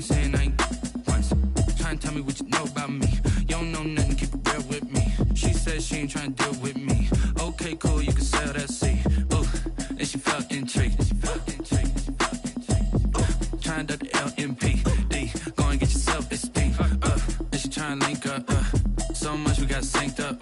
saying I ain't once. Trying to tell me what you know about me. You don't know nothing, keep it real with me. She said she ain't trying to deal with me. Okay, cool, you can sell that seat. Ooh, and she felt intrigued. Trying to the LMPD. Go and get yourself esteemed. And she trying to link up. So much we got synced up.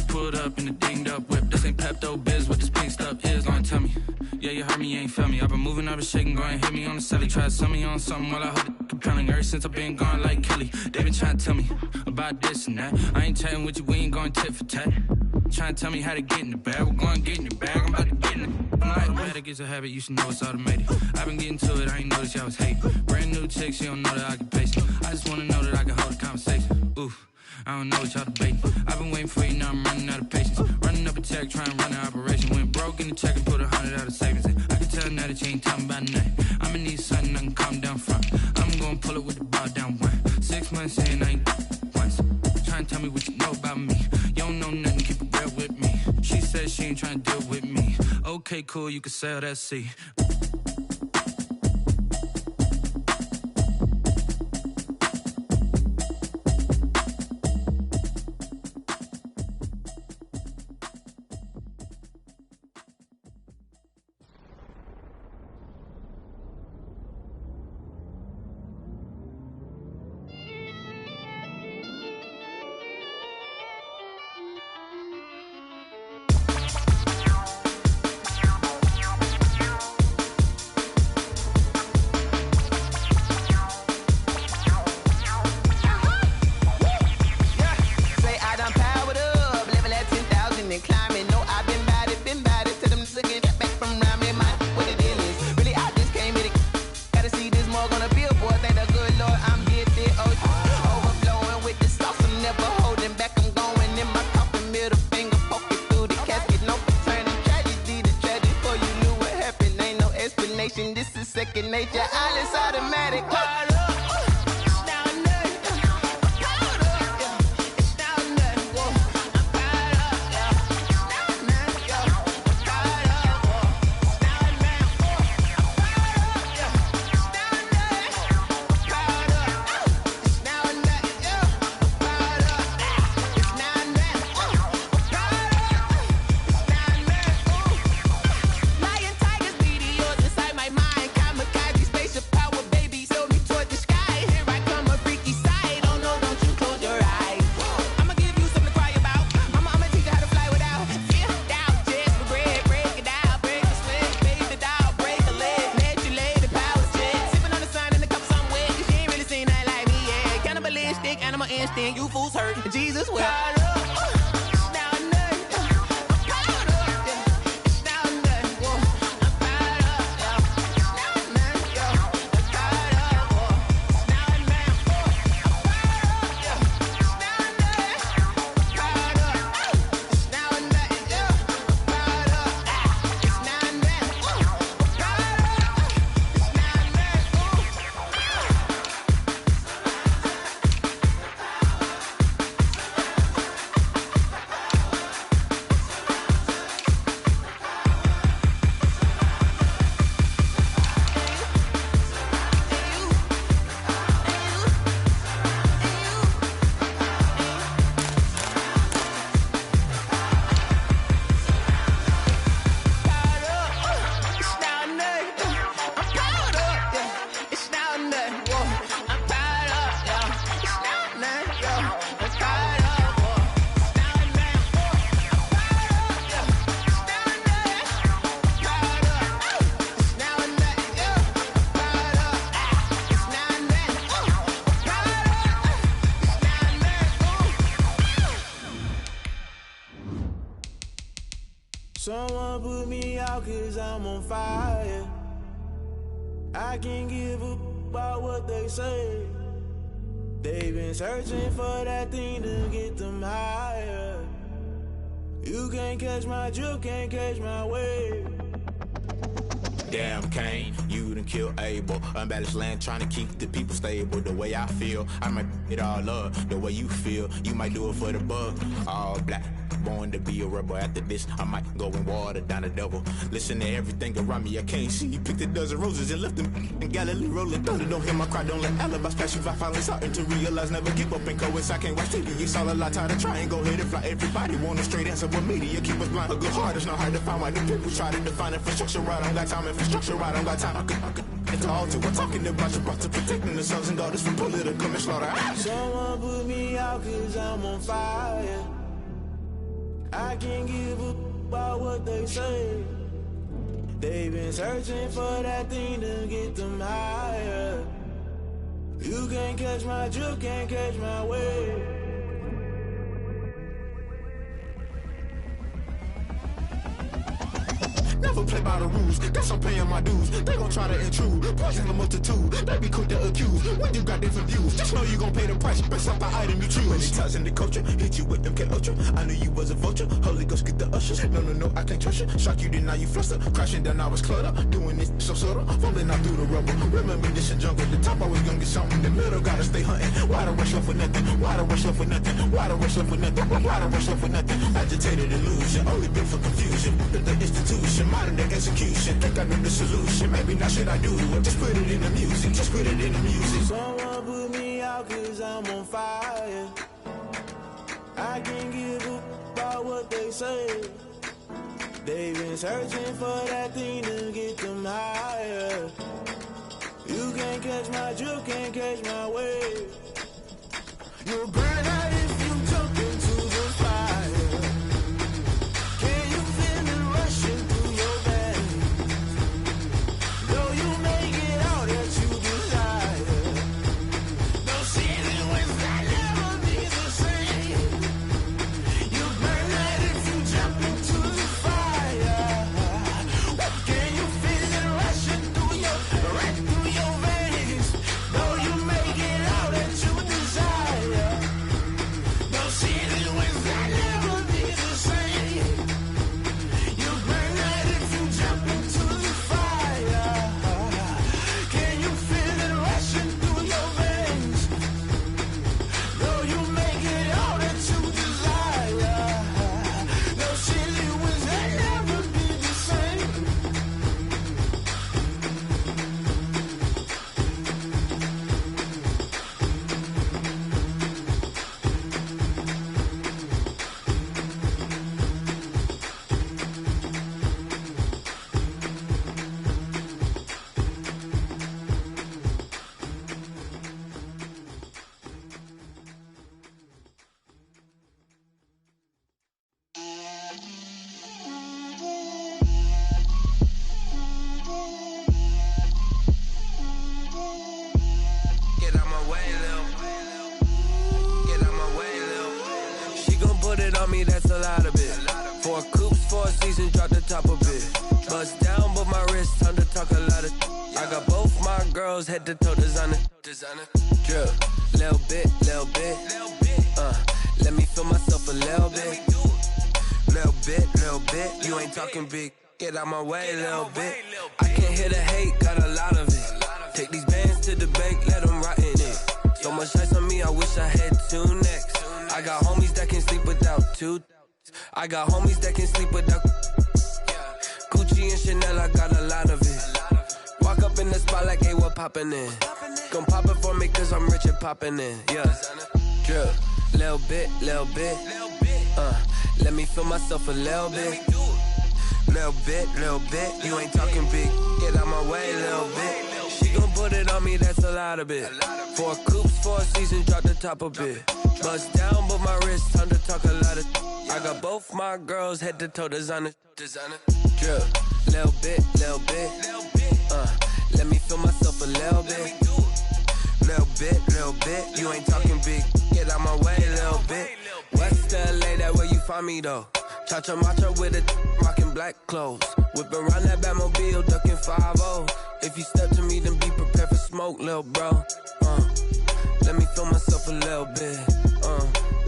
Pulled up in a dinged up whip. This ain't Pepto-Biz, what this pink stuff is. Long tell me. Yeah, you heard me, you ain't felt me. I've been moving, I've been shaking, go and hit me on the celly. Try to sell me on something while I hold it compelling. Ever since I've been gone like Kelly, they been trying to tell me about this and that. I ain't chatting with you, we ain't going tit for tat. Trying to tell me how to get in the bag, we're going to get in the bag, I'm about to get in it. I'm like, automatic is a habit, you should know it's automated. I've been getting to it, I ain't noticed y'all was hating. Brand new chick, she don't know the occupation. I just wanna know that I can hold a conversation. Oof. I don't know what y'all debating. I've been waiting for you, now I'm running out of patience. Running up a check, trying to run an operation. Went broke in the check and put 100 out of savings in. I can tell now that you ain't talking about nothing. I'ma need something I can calm down from. I'm gonna pull it with the bar down one. 6 months saying I ain't once. Trying to tell me what you know about me. You don't know nothing, keep it real with me. She said she ain't trying to deal with me. Okay, cool, you can sell that seat. This is second nature, all is automatic. You fools hurt, Jesus will. Someone put me out 'cause I'm on fire. I can't give up about what they say. They've been searching for that thing to get them higher. You can't catch my drift, can't catch my wave. Damn Cain, you done killed Abel. Unbalanced land trying to keep the people stable. The way I feel, I might it all up. The way you feel, you might do it for the bug. All black, born to be a rebel. After this, I might go and water down the devil. Listen to everything around me, I can't see. You picked a dozen roses and left them in Galilee rolling thunder. Don't hear my cry, don't let alibis pass you by. Finally starting to realize, never give up and coincide. Can't watch TV, it's all a lot. Tired of trying, go ahead and fly. Everybody want a straight answer, but media keep us blind. A good heart is not hard to find. Why the people try to define infrastructure right? I don't got time, infrastructure right? I don't got time. I could get to altar. We're talking about you brought to protecting the sons and daughters from political and slaughter. Someone put me out cause I'm on fire. I can't give a about what they say. They've been searching for that thing to get them higher. You can't catch my drift, can't catch my wave. Never play by the rules, guess I'm paying my dues. They gon' try to intrude, poison the multitude. They be quick to accuse, when you got different views. Just know you gon' pay the price, based off the item you choose. Many times in the culture, hit you with them K-Ultra. I knew you was a vulture, Holy Ghost get the ushers. No, I can't trust you. Shock you, then now you fluster. Crashing down, I was cluttered. Doing this so subtle, fumbling out through the rubble. Remember this a jungle, the top always gonna get something. The middle gotta stay hunting. Why the rush up for nothing? Why the rush up for nothing? Why the rush up for nothing? Why the rush up for nothing? Agitated illusion, only built for confusion. The institution, modern day execution. Think I know the solution, maybe not should I do it. Just put it in the music, just put it in the music. Someone put me out cause I'm on fire. I can't give a about what they say. They've been searching for that thing to get them higher. You can't catch my drift, can't catch my wave. You'll burn out if you jump into the fire. Can you feel it rushing through your veins? Though you make it all that you desire. Those city winds that never be the same. You burn out if you jump into the fire. Can you feel it rushing through your veins? Though you make it all that you desire. Those city winds that never be the same. You burn out if you jump into the fire. Can you feel it rushing through your veins? Though you make it all that you desire. Those silly winds that never be the same. Get out my way, Lil. Get out my way, Lil. She gon' put it on me, that's a lot of it. 4 coops, 4 seasons, drop the top a bit. Bust down, but my wrist, time to talk a lot of. I got both my girls head to toe designer. Drip, little bit, little bit. Let me feel myself a little bit. Little bit. You ain't talking big. Get out my way, little bit. I can't hear the hate, got a lot of it. Take these bands to the bank, let them rot in it. So much ice on me, I wish I had 2 necks. I got homies that can sleep without 2. I got homies that can sleep without Gucci and Chanel, I got a lot of it. Walk up in the spot like, hey, what poppin' in? Gon' pop it for me cause I'm rich and poppin' in, yeah. Drip, little bit. Let me feel myself a little bit. Little bit. You ain't talking big. Get out my way, little bit. She gon' put it on me, that's a lot of it. 4 coops, 4 seasons, drop the top a bit. Bust down, but my wrist, time to talk a lot of. I got both my girls head to toe designer. Drip, little bit. Let me feel myself a little bit. Little bit. You ain't talking big. Get out my way, little bit. West LA, that where you find me though. Cha-cha matcha with a rockin' black clothes. Whip around that Batmobile, ducking 5-0. If you step to me, then be prepared for smoke, lil' bro. Let me feel myself a little bit.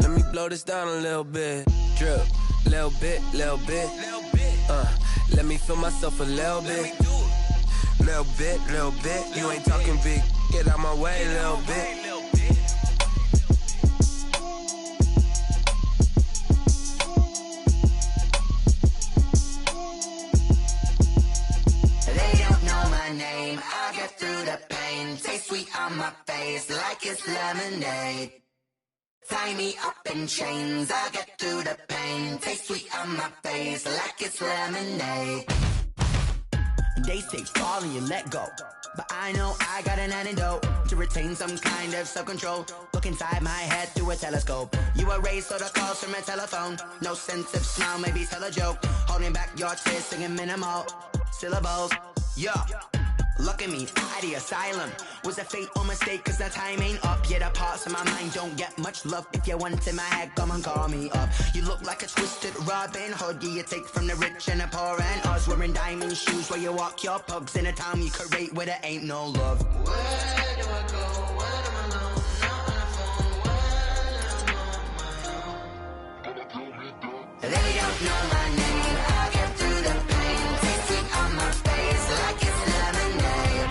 Let me blow this down a little bit. Drip, little bit. Let me feel myself a little bit. little bit. You ain't talking big, get out my way, little bit. They don't know my name, I get through the pain. Taste sweet on my face like it's lemonade. Tie me up in chains, I get through the pain. Taste sweet on my face like it's lemonade. They say fall and you let go, but I know I got an antidote to retain some kind of self-control. Look inside my head through a telescope. You erase all the calls from a telephone. No sense of smile, maybe tell a joke. Holding back your tears, singing minimal syllables. Yo, look at me, out the asylum. Was a fate or mistake, cause the time ain't up. Yet the parts of my mind don't get much love. If you want in my head, come and call me up. You look like a twisted Robin Hood. You take from the rich and the poor and us. Wearing diamond shoes where you walk your pugs. In a town you create where there ain't no love. Where do I go? Where do I know? Not on the phone. When I'm on my own. They don't know my name. I get through the pain. Taste sweet on my face like it's lemonade.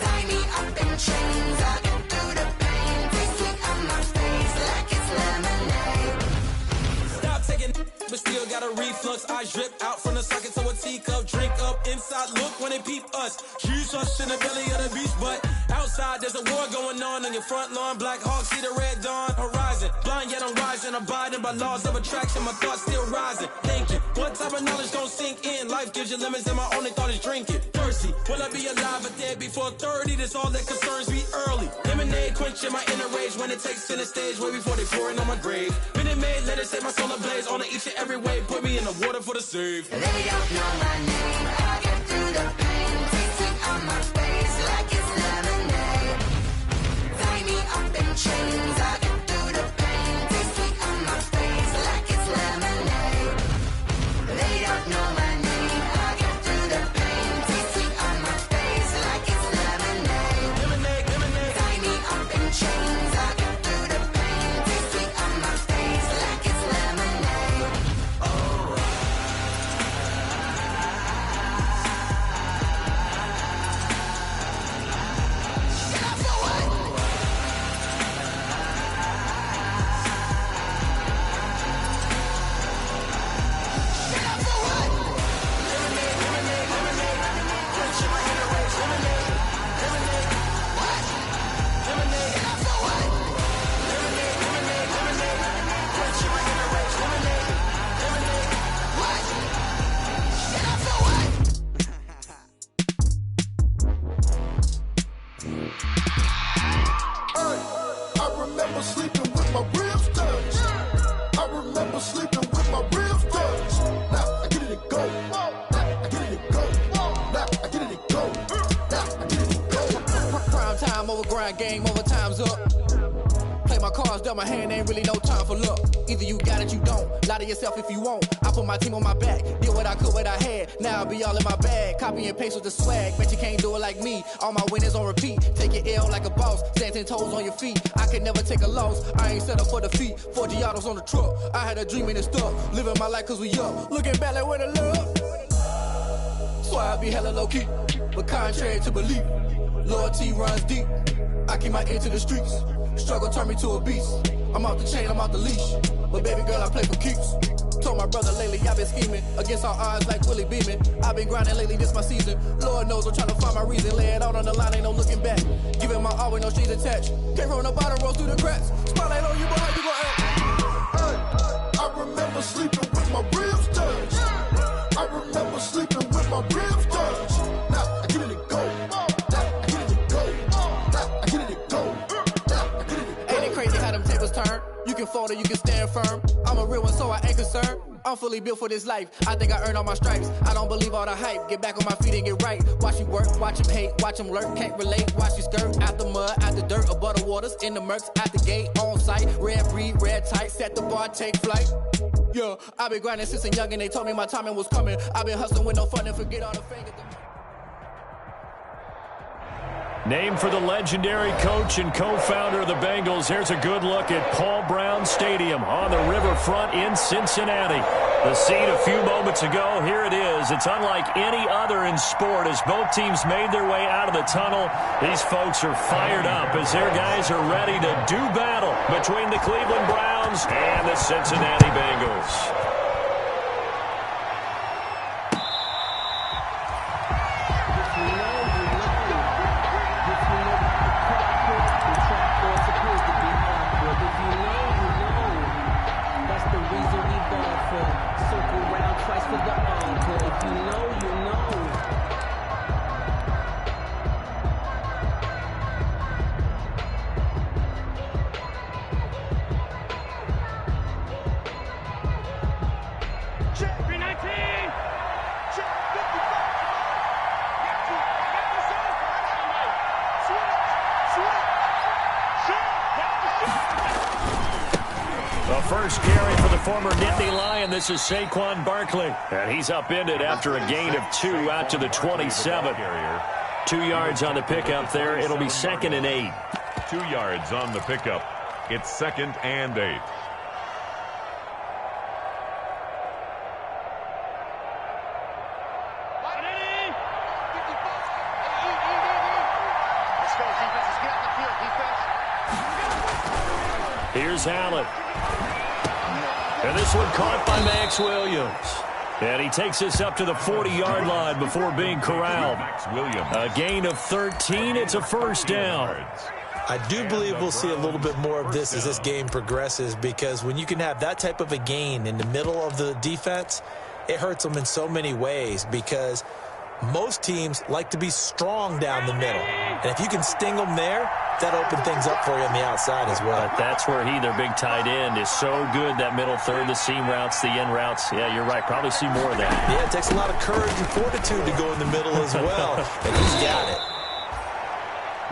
Tie me up in chains. I get through the pain. Taste sweet on my face like it's lemonade. Stop taking, but still got a reflux. Eyes drip out from the socket to a teacup. Drink up inside, look when they peep us. Jesus in the belly of the beast, but outside there's a war going on your front lawn. Black Hawk, see the red dawn horizon. Blind yet I'm rising, abiding by laws of attraction. My thoughts still rising, thinking what type of knowledge gon' sink in? Life gives you lemons and my only thought is drinking. Thirsty, will I be alive or dead before 30? That's all that concerns me early. Lemonade quenching my inner rage when it takes center stage way before they pouring on my grave. Minute Maid, let it set my soul ablaze on each and every way. Put me in the water for the save. They don't know my name. I get through the pain. Taste sweet on my face like it's lemonade. Tie me up in chains. I get through the pain. Taste sweet on my face like it's lemonade. They don't know my name. I get through the pain. Taste sweet on my face like it's lemonade. Lemonade. Tie me up in chains. I get through the pain. Taste sweet on my face like it's lemonade. Oh. I remember sleeping with my ribs touched. I remember sleeping with my ribs touched. Now I get it to go. Now I get it to go. Now I get it to go. Now I get it to go. Prime time over grind, game over, time's up. Play my cards, dealt my hand, ain't really no time for luck. Either you got it, you don't. Lie to yourself if you won't. I put my team on my back, did what I could, what I had. Now I'll be all in my bag, copy and paste with the swag. Bet you can't do it like me. All my winners on repeat. Take your L like a boss, stand 10 toes on your feet. I can never take a loss, I ain't set up for defeat. 4 Giottos on the truck, I had a dream and it's stuck. Living my life cause we up, looking back like where the love. So I be hella low key, but contrary to belief, loyalty runs deep. I keep my ear to the streets. Struggle turned me to a beast. I'm off the chain, I'm off the leash. But baby girl, I play for keeps. Told my brother lately, I've been scheming against all odds like Willie Beeman. I've been grinding lately, this my season. Lord knows I'm trying to find my reason. Lay it out on the line, ain't no looking back. Giving my all with no strings attached. Came from the bottom, roll through the cracks. Spotlight on you, boy, how you gon' act? I remember sleeping with my ribs touched. I remember sleeping with my ribs touched. Now I get it to go. Now I get it to go. Now I get it to go. Now I get it to go. Ain't it crazy how them tables turn? You can fold or you can stand firm. I'm a real one, so I ain't concerned. I'm fully built for this life. I think I earned all my stripes. I don't believe all the hype. Get back on my feet and get right. Watch you work, watch him hate, watch him lurk. Can't relate, watch you skirt. Out the mud, out the dirt, above the waters, in the murks, at the gate, on site. Red breed, red tight, set the bar, take flight. Yeah, I been grinding since a young and they told me my timing was coming. I been hustling with no fun and forget all the fame. Named for the legendary coach and co-founder of the Bengals, here's a good look at Paul Brown Stadium on the riverfront in Cincinnati. The scene a few moments ago, here it is. It's unlike any other in sport as both teams made their way out of the tunnel. These folks are fired up as their guys are ready to do battle between the Cleveland Browns and the Cincinnati Bengals. First carry for the former Nittany Lion. This is Saquon Barkley. And he's upended after a gain of 2 out to the 27. 2 yards on the pickup there. It'll be 2nd and 8. 2 yards on the pickup. It's 2nd and 8. Here's Allen. And this one caught by Max Williams. And he takes us up to the 40-yard line before being corralled. A gain of 13. It's a first down. I do believe we'll see a little bit more of this as this game progresses, because when you can have that type of a gain in the middle of the defense, it hurts them in so many ways, because most teams like to be strong down the middle. And if you can sting them there, that opens things up for you on the outside as well. But that's where their big tight end, is so good, that middle third, the seam routes, the end routes. Yeah, you're right. Probably see more of that. Yeah, it takes a lot of courage and fortitude to go in the middle as well. And he's got it.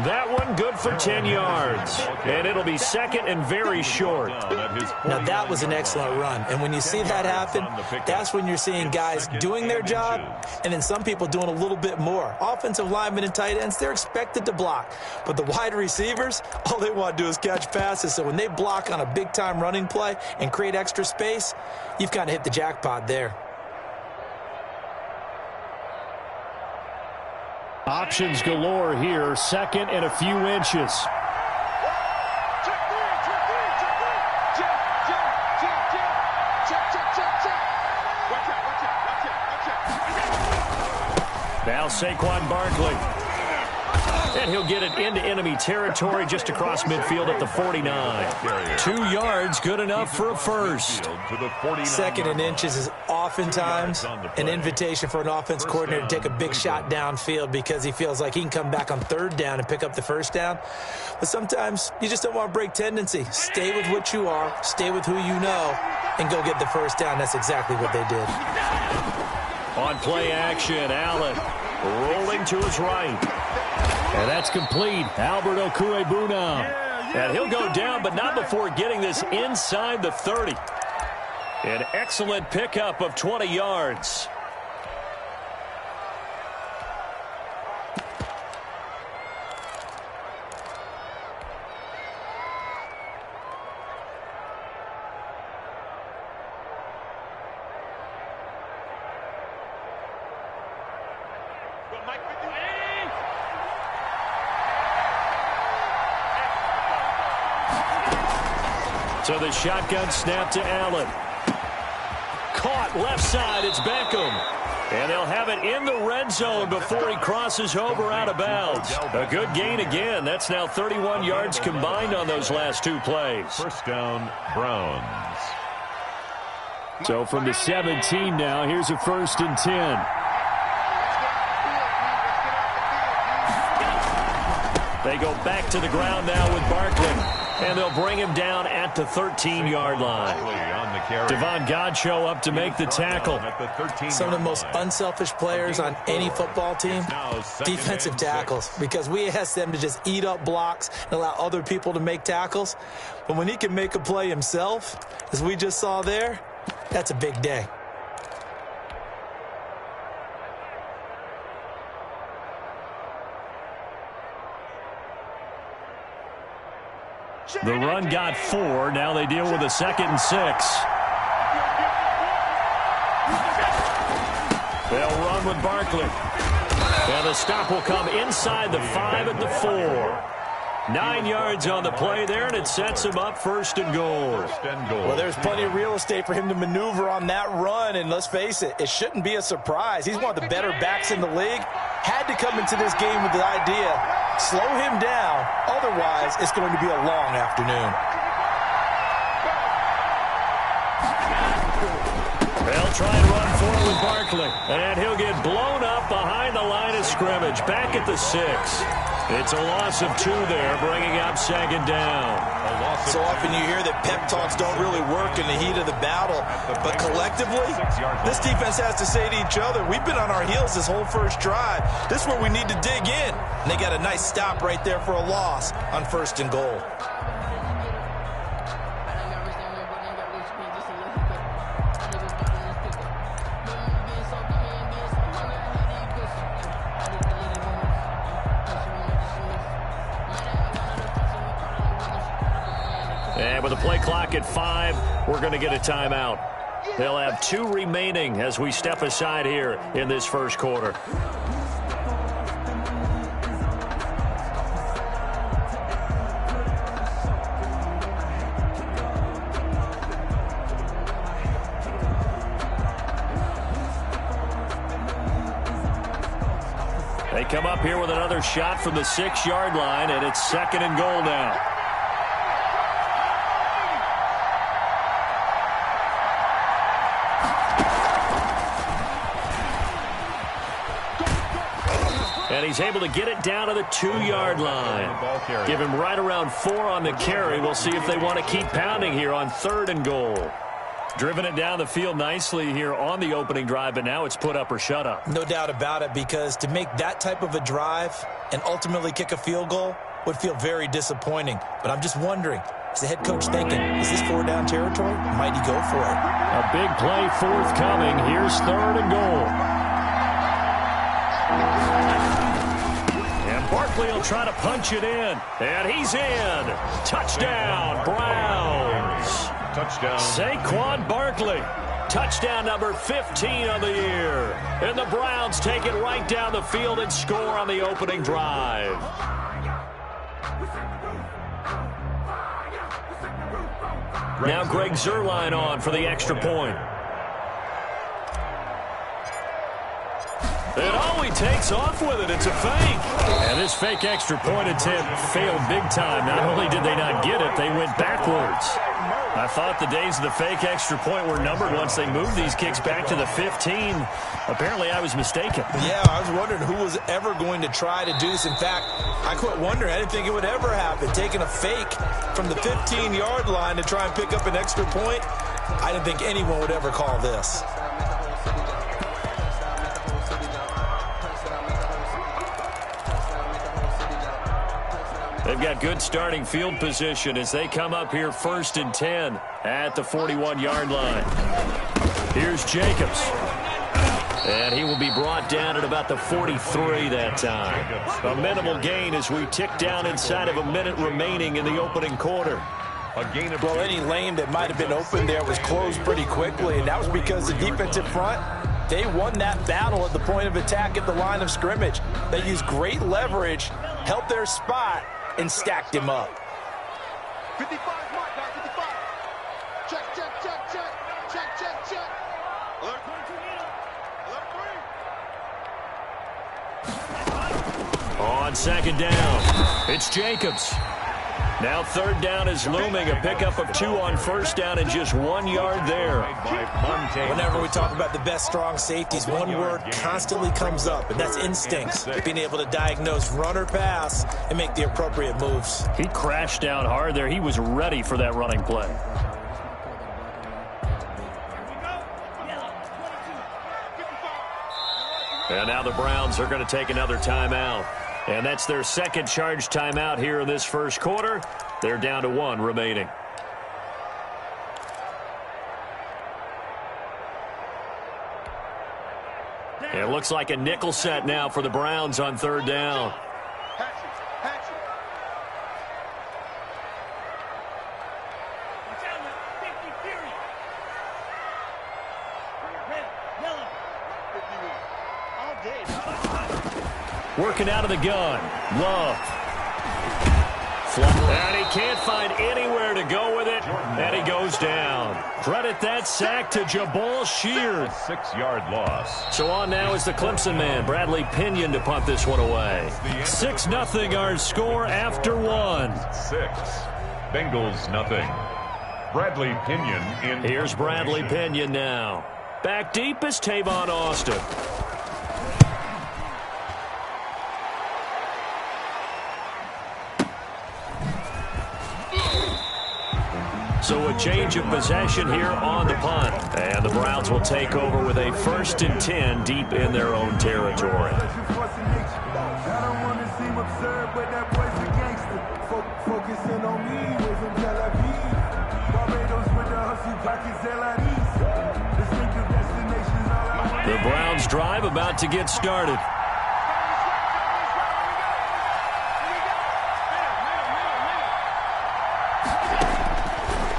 That one good for 10 yards. And it'll be 2nd and very short. Now, that was an excellent run. And when you see that happen, that's when you're seeing guys doing their job and then some people doing a little bit more. Offensive linemen and tight ends, they're expected to block. But the wide receivers, all they want to do is catch passes. So when they block on a big-time running play and create extra space, you've kind of hit the jackpot there. Options galore here. 2nd and a few inches. Now Saquon Barkley. And he'll get it into enemy territory just across midfield at the 49. 2 yards, good enough for a first. 2nd and inches is oftentimes an invitation for an offense coordinator to take a big shot downfield because he feels like he can come back on 3rd down and pick up the first down. But sometimes you just don't want to break tendency. Stay with what you are, stay with who you know, and go get the first down. That's exactly what they did. On play action, Allen rolling to his right. And that's complete. Albert Okwuegbunam. And he'll go down, but not before getting this inside the 30. An excellent pickup of 20 yards. So the shotgun snap to Allen. Caught left side. It's Beckham. And they'll have it in the red zone before he crosses over out of bounds. A good gain again. That's now 31 yards combined on those last 2 plays. First down, Browns. So from the 17 now, here's a 1st and 10. They go back to the ground now with Barkley. And they'll bring him down at the 13-yard line. Devon Godchaux up to make the tackle. Some of the most unselfish players on any football team, defensive tackles, because we ask them to just eat up blocks and allow other people to make tackles. But when he can make a play himself, as we just saw there, that's a big day. The run got 4. Now they deal with a 2nd and 6. They'll run with Barkley. And the stop will come inside the 5 at the 4. 9 yards on the play there, and it sets him up 1st and goal. Well, there's plenty of real estate for him to maneuver on that run, and let's face it, it shouldn't be a surprise. He's one of the better backs in the league. Had to come into this game with the idea, slow him down, otherwise it's going to be a long afternoon. They'll try and run forward with Barkley, and he'll get blown up behind the line of scrimmage, back at the 6. It's a loss of 2 there, bringing up 2nd down. So often you hear that pep talks don't really work in the heat of the battle, but collectively, this defense has to say to each other, we've been on our heels this whole first drive. This is where we need to dig in. And they got a nice stop right there for a loss on 1st and goal. And with the play clock at 5, we're going to get a timeout. They'll have 2 remaining as we step aside here in this first quarter. They come up here with another shot from the 6-yard line, and it's 2nd and goal now. And he's able to get it down to the 2-yard line. Give him right around 4 on the carry. We'll see if they want to keep pounding here on 3rd and goal. Driven it down the field nicely here on the opening drive, but now it's put up or shut up. No doubt about it, because to make that type of a drive and ultimately kick a field goal would feel very disappointing. But I'm just wondering, is the head coach thinking, is this 4-down territory? Might he go for it? A big play forthcoming. Here's 3rd and goal. Barkley will try to punch it in, and he's in. Touchdown, Browns. Touchdown. Saquon Barkley. Touchdown number 15 of the year. And the Browns take it right down the field and score on the opening drive. Now Greg Zuerlein on for the extra point. And oh, he takes off with it. It's a fake. And this fake extra point attempt failed big time. Not only did they not get it, they went backwards. I thought the days of the fake extra point were numbered once they moved these kicks back to the 15. Apparently, I was mistaken. Yeah, I was wondering who was ever going to try to do this. In fact, I quit wondering. I didn't think it would ever happen. Taking a fake from the 15-yard line to try and pick up an extra point, I didn't think anyone would ever call this. They've got good starting field position as they come up here 1st and 10 at the 41-yard line. Here's Jacobs. And he will be brought down at about the 43 that time. A minimal gain as we tick down inside of a minute remaining in the opening quarter. Well, any lane that might have been open there was closed pretty quickly, and that was because the defensive front, they won that battle at the point of attack at the line of scrimmage. They used great leverage, held their spot, and stacked him up. 55, Mike, 55. Check, check, check, check. Check, check, check. Alert 3. On 2nd down, it's Jacobs. Now 3rd down is looming. A pickup of 2 on 1st down and just 1 yard there. Whenever we talk about the best strong safeties, one word constantly comes up, and that's instincts. Being able to diagnose run or pass and make the appropriate moves. He crashed down hard there. He was ready for that running play. And now the Browns are going to take another timeout. And that's their 2nd charge timeout here in this first quarter. They're down to 1 remaining. It looks like a nickel set now for the Browns on 3rd down. Working out of the gun. Love. And he can't find anywhere to go with it. And he goes down. Credit that sack to Jabal Sheard. 6-yard loss. So on now is the Clemson man, Bradley Pinion, to punt this one away. 6-0 our score after one. 6. Bengals nothing. Bradley Pinion in. Here's Bradley Pinion now. Back deep is Tavon Austin. So a change of possession here on the punt. And the Browns will take over with a 1st and 10 deep in their own territory. The Browns drive about to get started.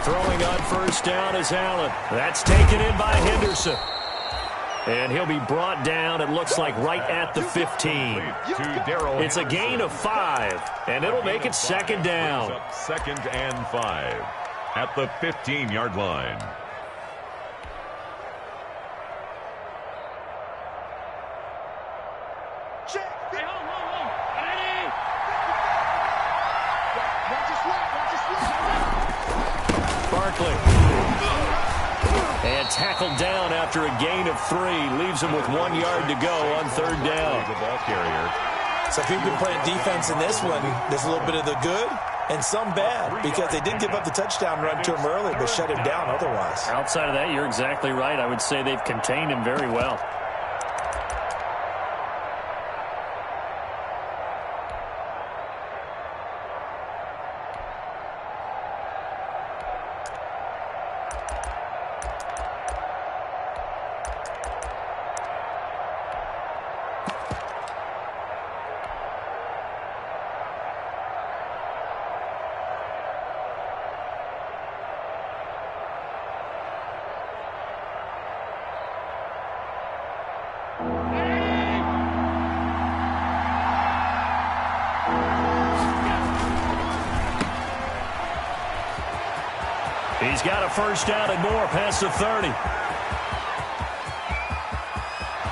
Throwing on 1st down is Allen. That's taken in by Henderson. And he'll be brought down, it looks like, right at the 15. It's a gain of 5, and it'll make it 2nd down. 2nd and 5 at the 15-yard line. And tackled down after a gain of 3. Leaves him with 1 yard to go on 3rd down. The ball carrier. So if you've been playing defense in this one, there's a little bit of the good and some bad, because they did give up the touchdown run to him early, but shut him down otherwise. Outside of that, you're exactly right. I would say they've contained him very well. He's got a 1st down and more past the 30.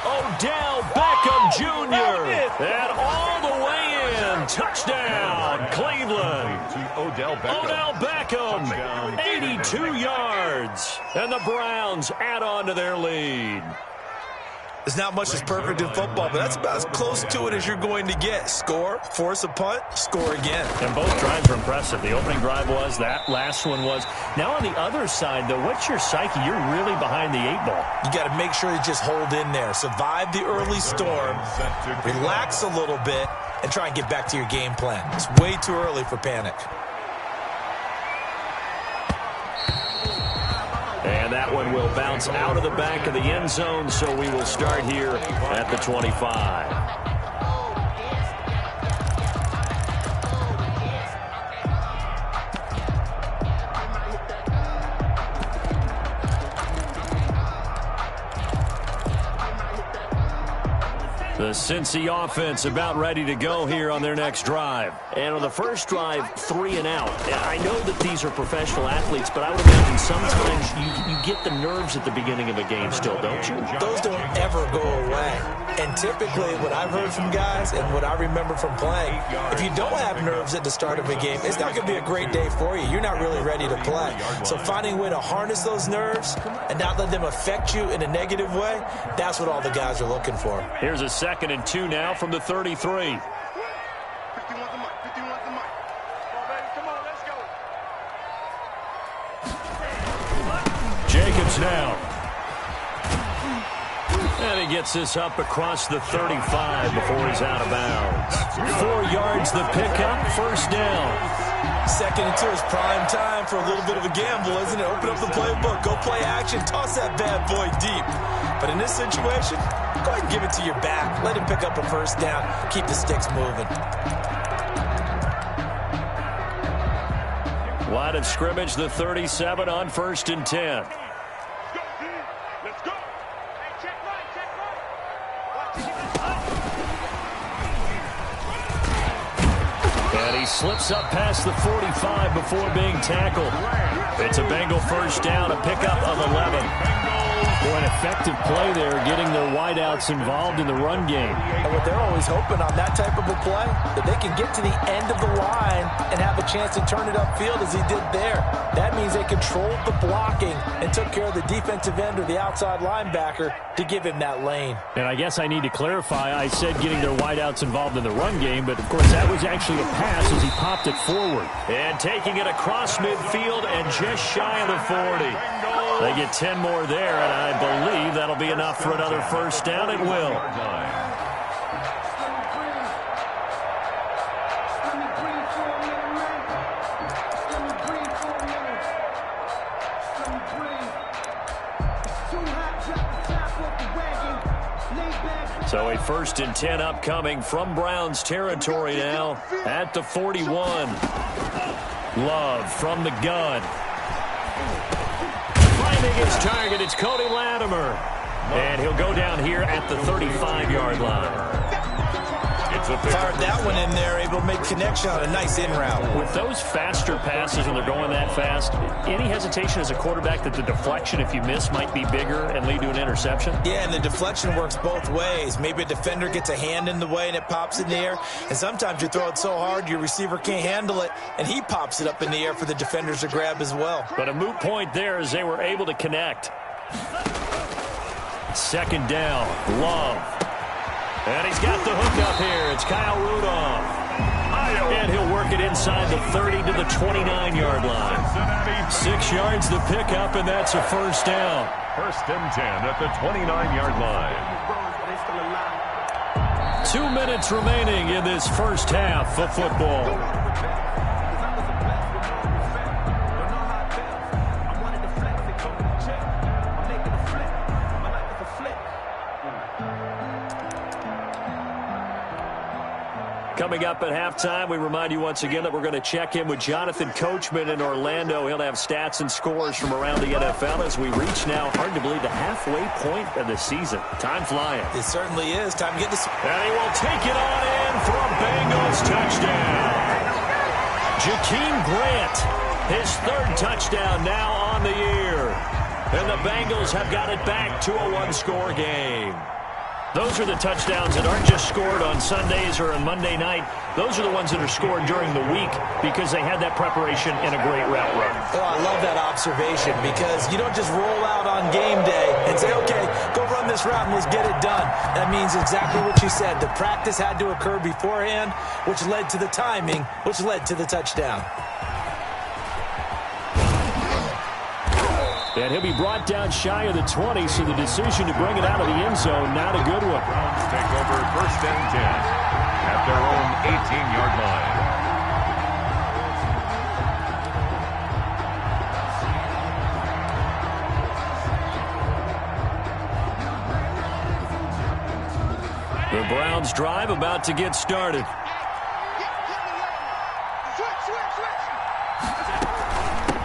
Odell Beckham Jr. And all the way in. Touchdown, Cleveland. Odell Beckham, 82 yards. And the Browns add on to their lead. There's not much that's perfect in football, but that's about as close to it as you're going to get. Score, force a punt, score again. And both drives were impressive. The opening drive was, that last one was. Now on the other side, though, what's your psyche? You're really behind the 8 ball. You got to make sure you just hold in there. Survive the early storm, relax a little bit, and try and get back to your game plan. It's way too early for panic. And that one will bounce out of the back of the end zone, so we will start here at the 25. The Cincy offense about ready to go here on their next drive. And on the first drive, 3 and out. I know that these are professional athletes, but I would imagine sometimes you get the nerves at the beginning of a game still, don't you? Those don't ever go away. And typically what I've heard from guys and what I remember from playing, if you don't have nerves at the start of a game, it's not going to be a great day for you. You're not really ready to play. So finding a way to harness those nerves and not let them affect you in a negative way, that's what all the guys are looking for. Here's a 2nd and 2 now from the 33. Jacobs now. And he gets this up across the 35 before he's out of bounds. 4 yards the pickup, 1st down. 2nd and 2 is prime time for a little bit of a gamble, isn't it? Open up the playbook, go play action, toss that bad boy deep. But in this situation, go ahead and give it to your back. Let him pick up a 1st down. Keep the sticks moving. Line of scrimmage, the 37 on 1st and 10. He slips up past the 45 before being tackled. It's a Bengal first down, a pickup of 11. Boy, an effective play there, getting their wideouts involved in the run game. And what they're always hoping on that type of a play, that they can get to the end of the line and have a chance to turn it upfield as he did there. That means they controlled the blocking and took care of the defensive end or the outside linebacker to give him that lane. And I guess I need to clarify, I said getting their wideouts involved in the run game, but of course that was actually a pass as he popped it forward. And taking it across midfield and just shy of the 40. They get 10 more there, and I believe that'll be enough for another first down. It will. So a 1st and 10 upcoming from Browns territory now at the 41. Love from the gun. Finding his target, it's Cody Latimer. And he'll go down here at the 35-yard line. Fired that one in there, able to make connection on a nice in route. With those faster passes when they're going that fast, any hesitation as a quarterback that the deflection, if you miss, might be bigger and lead to an interception? Yeah, and the deflection works both ways. Maybe a defender gets a hand in the way and it pops in the air. And sometimes you throw it so hard your receiver can't handle it, and he pops it up in the air for the defenders to grab as well. But a moot point there as they were able to connect. 2nd down, Love. And he's got the hook up here. It's Kyle Rudolph. And he'll work it inside the 30 to the 29-yard line. 6 yards the pickup, and that's a first down. 1st and 10 at the 29-yard line. 2 minutes remaining in this first half of football. Coming up at halftime, we remind you once again that we're going to check in with Jonathan Coachman in Orlando. He'll have stats and scores from around the NFL as we reach now, hard to believe, the halfway point of the season. Time flying. It certainly is. Time to get this. And he will take it on in for a Bengals touchdown. Jakeem Grant, his 3rd touchdown now on the year. And the Bengals have got it back to a 1-score game. Those are the touchdowns that aren't just scored on Sundays or on Monday night. Those are the ones that are scored during the week because they had that preparation in a great route run. Oh, I love that observation because you don't just roll out on game day and say, okay, go run this route and let's get it done. That means exactly what you said. The practice had to occur beforehand, which led to the timing, which led to the touchdown. And he'll be brought down shy of the 20, so the decision to bring it out of the end zone, not a good one. Browns take over 1st and 10 at their own 18-yard line. The Browns drive about to get started.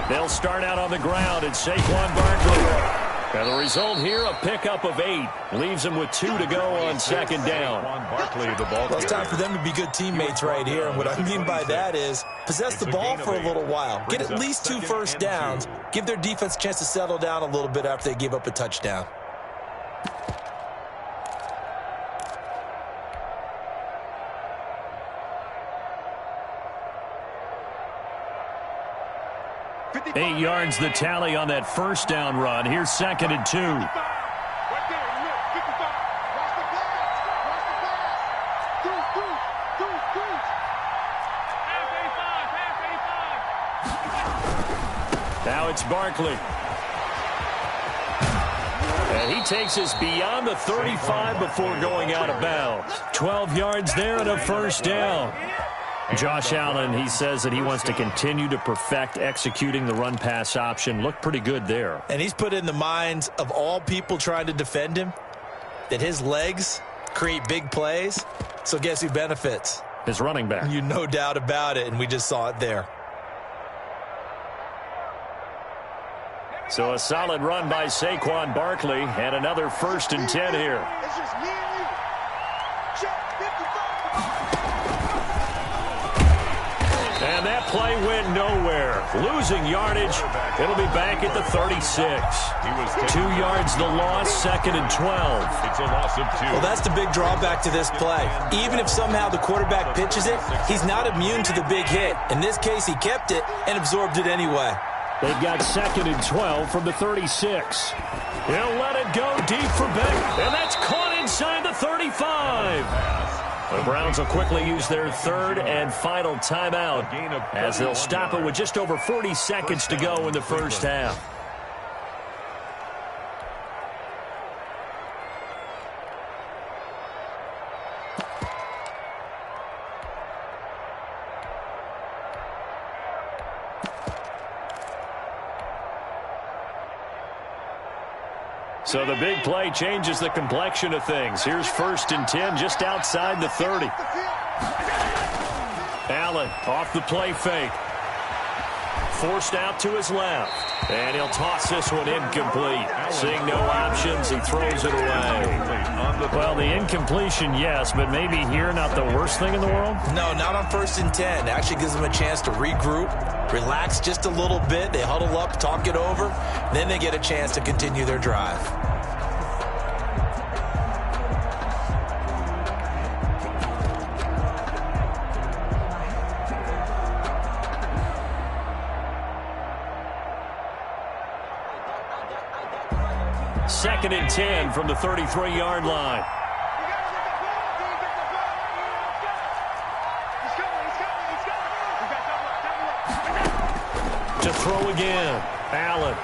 They'll start out on the ground. It's Saquon Barkley. And the result here, a pickup of 8. Leaves them with 2 to go on 2nd down. Well, it's time for them to be good teammates right here. And what I mean by that is possess the ball for a little while. Get at least 2 first downs. Give their defense a chance to settle down a little bit after they give up a touchdown. Eight yards the tally on that first down run. Here's 2nd and 2. Now it's Barkley. And he takes us beyond the 35 before going out of bounds. 12 yards there and a first down. Josh Allen, he says that he wants to continue to perfect executing the run-pass option. Looked pretty good there. And he's put in the minds of all people trying to defend him that his legs create big plays. So guess who benefits? His running back. You no doubt about it, and we just saw it there. So a solid run by Saquon Barkley and another 1st and 10 here. It's just me and you. Check 55. And that play went nowhere. Losing yardage. It'll be back at the 36. 2 yards the loss, 2nd and 12. It's a loss of 2. Well, that's the big drawback to this play. Even if somehow the quarterback pitches it, he's not immune to the big hit. In this case, he kept it and absorbed it anyway. They've got 2nd and 12 from the 36. He'll let it go deep for Beck, and that's caught inside the 35. The Browns will quickly use their 3rd and final timeout as they'll stop it with just over 40 seconds to go in the first half. So the big play changes the complexion of things. Here's 1st and 10 just outside the 30. Allen off the play fake. Forced out to his left. And he'll toss this one incomplete. Seeing no options, he throws it away. Well, the incompletion, yes, but maybe here not the worst thing in the world? No, not on 1st and 10. Actually gives them a chance to regroup, relax just a little bit. They huddle up, talk it over. Then they get a chance to continue their drive. Second and 10 from the 33-yard line. To throw again. Allen.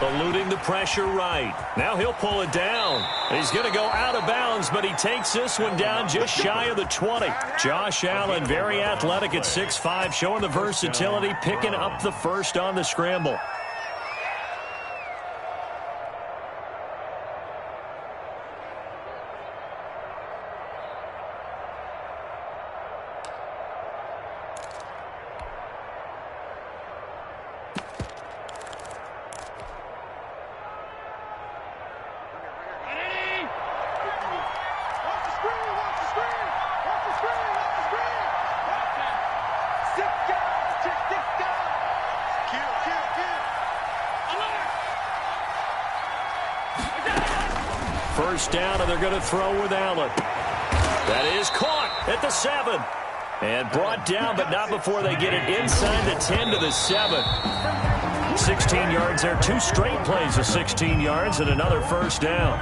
Eluding the pressure right. Now he'll pull it down. He's going to go out of bounds, but he takes this one down just shy of the 20. Josh Allen, very athletic at 6'5", showing the versatility, picking up the first on the scramble. First down, and they're going to throw with Allen. That is caught at the 7. And brought down, but not before they get it inside the 10 to the 7. 16 yards there. 2 straight plays of 16 yards and another first down.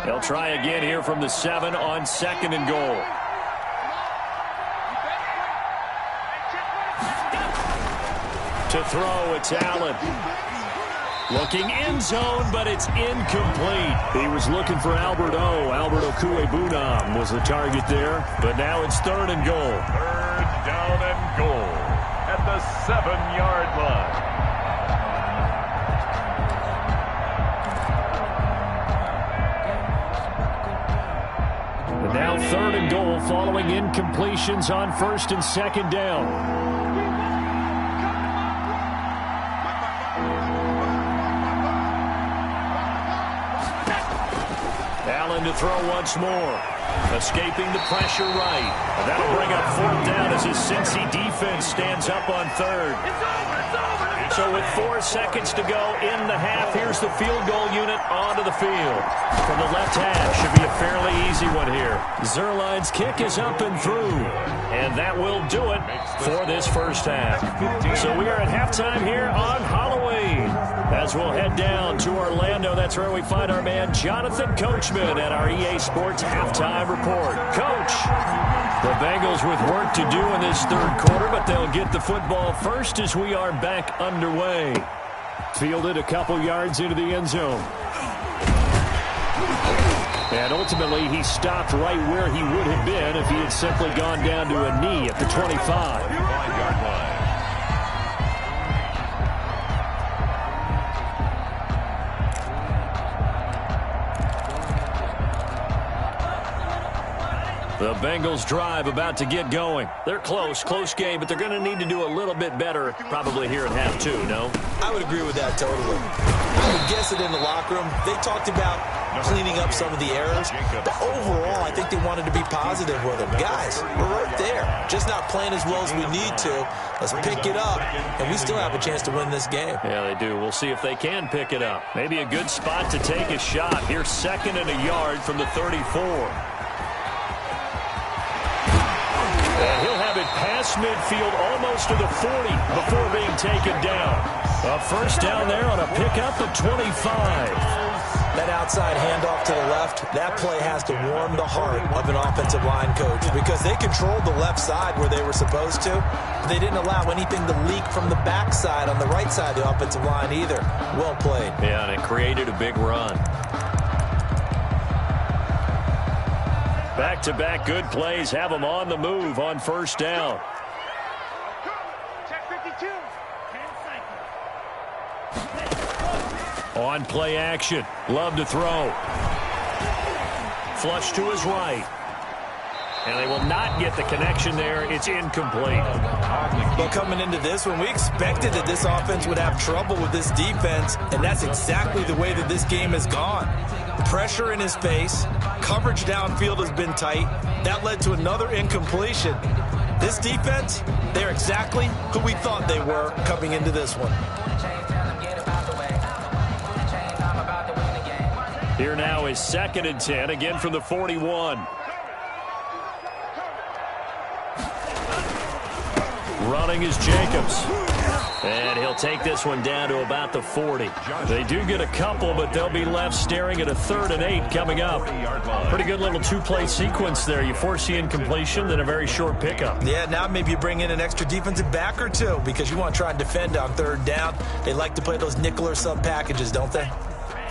They'll try again here from the 7 on 2nd and goal. To throw, it's Allen. Looking end zone, but it's incomplete. He was looking for Albert Okuebunam was the target there, but now it's 3rd and goal. 3rd down and goal at the 7-yard line. Now 3rd and goal following incompletions on 1st and 2nd down. Allen to throw once more. Escaping the pressure right. And that'll bring up 4th down as his Cincy defense stands up on 3rd. So with 4 seconds to go in the half, here's the field goal unit onto the field. From the left half, should be a fairly easy one here. Zerline's kick is up and through. And that will do it for this first half. So we are at halftime here on Halloween. As we'll head down to Orlando, that's where we find our man Jonathan Coachman at our EA Sports Halftime Report. Coach, the Bengals with work to do in this 3rd quarter, but they'll get the football first as we are back underway. Fielded a couple yards into the end zone. And ultimately, he stopped right where he would have been if he had simply gone down to a knee at the 25. 5-yard line. The Bengals drive about to get going. They're close game, but they're going to need to do a little bit better probably here at half two, no? I would agree with that totally. I would guess it in the locker room. They talked about cleaning up some of the errors, but overall, I think they wanted to be positive with them. Guys, we're right there. Just not playing as well as we need to. Let's pick it up, and we still have a chance to win this game. Yeah, they do. We'll see if they can pick it up. Maybe a good spot to take a shot. Here's 2nd and a yard from the 34. And he'll have it past midfield almost to the 40 before being taken down. A first down there on a pickup at 25. That outside handoff to the left, that play has to warm the heart of an offensive line coach because they controlled the left side where they were supposed to, but they didn't allow anything to leak from the backside on the right side of the offensive line either. Well played. Yeah, and it created a big run. Back-to-back good plays have them on the move on first down. On play action. Love to throw. Flush to his right. And they will not get the connection there. It's incomplete. Well, coming into this one, we expected that this offense would have trouble with this defense, and that's exactly the way that this game has gone. Pressure in his face. Coverage downfield has been tight. That led to another incompletion. This defense, they're exactly who we thought they were coming into this one. Here now is 2nd and 10, again from the 41. Running is Jacobs. And he'll take this one down to about the 40. They do get a couple, but they'll be left staring at a 3rd and 8 coming up. Pretty good little two-play sequence there. You force the incompletion, then a very short pickup. Yeah, now maybe you bring in an extra defensive back or two because you want to try and defend on 3rd down. They like to play those nickel or sub packages, don't they?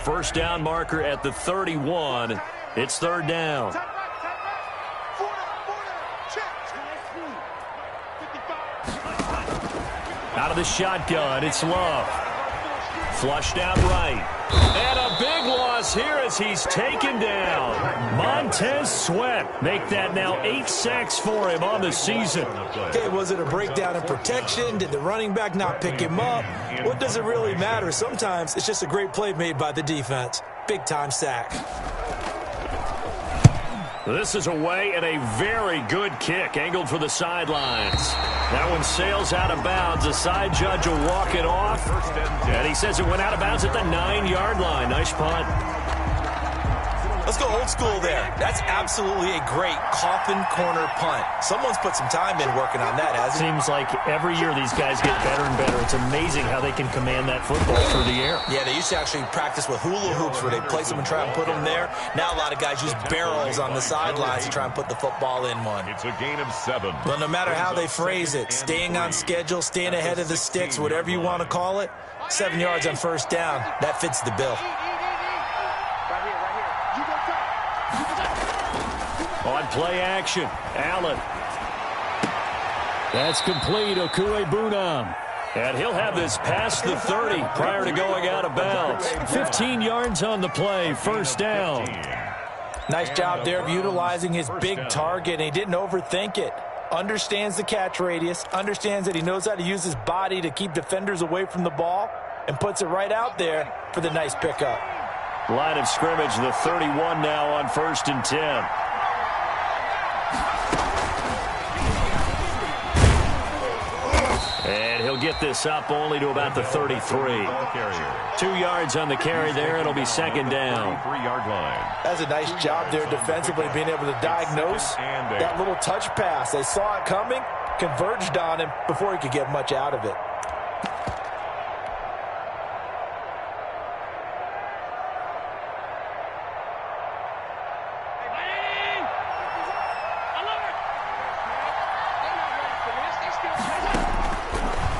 First down marker at the 31. It's 3rd down. Out of the shotgun, it's Love. Flushed out right. And a big loss here as he's taken down. Montez Sweat make that now 8 sacks for him on the season. Okay, was it a breakdown in protection? Did the running back not pick him up? What does it really matter? Sometimes it's just a great play made by the defense. Big-time sack. This is away and a very good kick angled for the sidelines. That one sails out of bounds. The side judge will walk it off. And he says it went out of bounds at the 9-yard line. Nice punt. Let's go old school there. That's absolutely a great coffin corner punt. Someone's put some time in working on that, hasn't it? Seems like every year these guys get better and better. It's amazing how they can command that football through the air. Yeah, they used to actually practice with hula hoops where they place them and try and put them there. Now a lot of guys use barrels on the sidelines to try and put the football in one. It's a gain of 7. But no matter how they phrase it, staying on schedule, staying ahead of the sticks, whatever you want to call it, 7 yards on first down, that fits the bill. On play action, Allen. That's complete, Okuebunam. And he'll have this past the 30 prior to going out of bounds. 15 yards on the play, first down. Nice job there of utilizing his big target, and he didn't overthink it. Understands the catch radius, understands that he knows how to use his body to keep defenders away from the ball, and puts it right out there for the nice pickup. Line of scrimmage, the 31 now on 1st and 10. And he'll get this up only to about the 33. 2 yards on the carry there. It'll be 2nd down. 3-yard line. That's a nice job there defensively, being able to diagnose that little touch pass. They saw it coming, converged on him before he could get much out of it.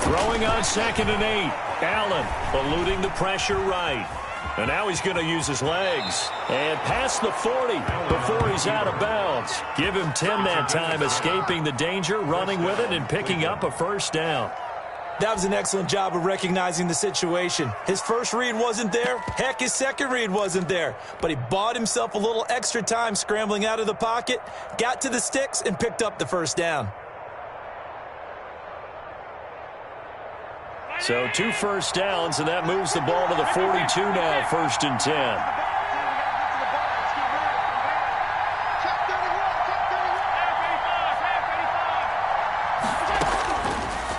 Throwing on 2nd and 8. Allen eluding the pressure right. And now he's going to use his legs. And past the 40 before he's out of bounds. Give him 10 that time, escaping the danger, running with it, and picking up a first down. That was an excellent job of recognizing the situation. His first read wasn't there. Heck, his second read wasn't there. But he bought himself a little extra time scrambling out of the pocket, got to the sticks, and picked up the first down. So 2 first downs, and that moves the ball to the 42 now, 1st and 10.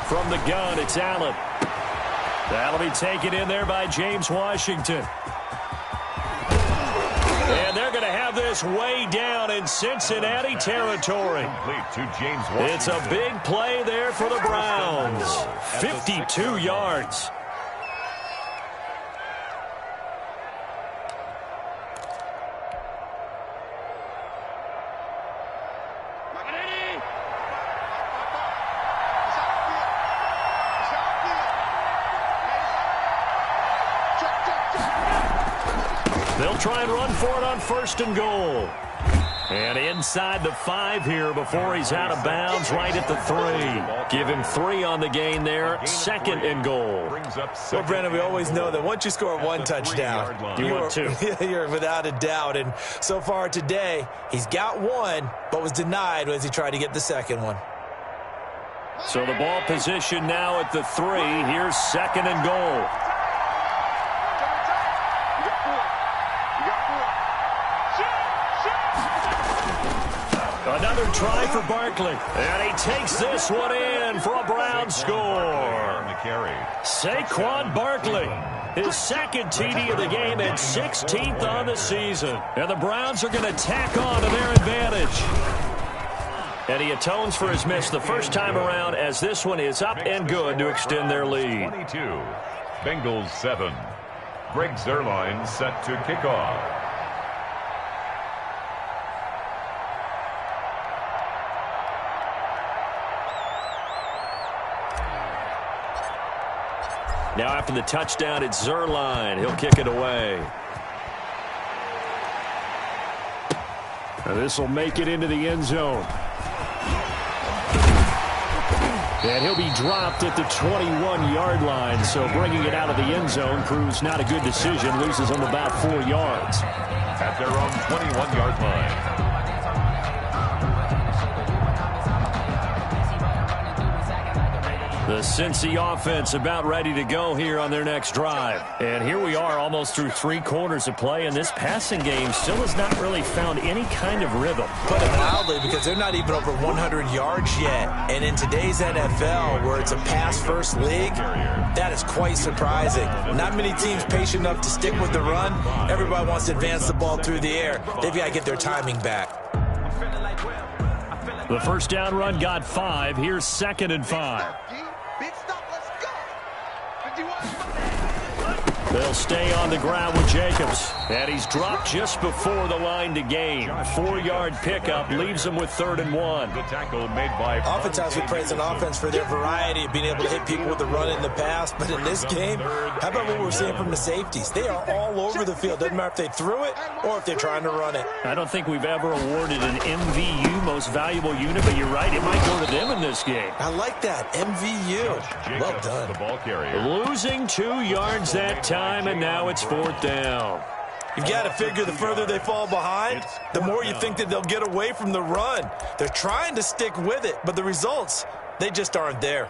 From the gun, it's Allen. That'll be taken in there by James Washington. And they're going to have this way down in Cincinnati territory. It's a big play there for the Browns. 52 yards. They'll try and run for it on 1st and goal. And inside the 5 here before he's out of bounds, right at the 3. Give him 3 on the gain there, 2nd and goal. Well, Brandon, we always know that once you score 1 touchdown, you want 2. You're without a doubt. And so far today, he's got 1, but was denied as he tried to get the 2nd one. So the ball position now at the 3. Here's 2nd and goal. Another try for Barkley. And he takes this one in for a Brown score. Saquon Barkley, his 2nd TD of the game and 16th on the season. And the Browns are going to tack on to their advantage. And he atones for his miss the first time around as this one is up and good to extend their lead. 22, Bengals 7. Greg Zuerlein set to kick off. Now after the touchdown, it's Zuerlein. He'll kick it away. This will make it into the end zone. And he'll be dropped at the 21-yard line. So bringing it out of the end zone proves not a good decision. Loses him about 4 yards. At their own 21-yard line. The Cincy offense about ready to go here on their next drive. And here we are almost through 3 quarters of play, and this passing game still has not really found any kind of rhythm. Put it mildly, because they're not even over 100 yards yet. And in today's NFL, where it's a pass-first league, that is quite surprising. Not many teams patient enough to stick with the run. Everybody wants to advance the ball through the air. They've got to get their timing back. The first down run got 5. Here's 2nd and 5. They'll stay on the ground with Jacobs. And he's dropped just before the line to gain. 4-yard pickup leaves him with 3rd and 1. The tackle made by... Oftentimes we praise an offense for their variety of being able to hit people with the run in the pass. But in this game, how about what we're seeing from the safeties? They are all over the field. Doesn't matter if they threw it or if they're trying to run it. I don't think we've ever awarded an MVU, most valuable unit, but you're right, it might go to them in this game. I like that, MVU. Well done. The ball carrier. Losing 2 yards that time, and now it's 4th down. You've got to figure the further they fall behind, the more you think that they'll get away from the run. They're trying to stick with it, but the results, they just aren't there.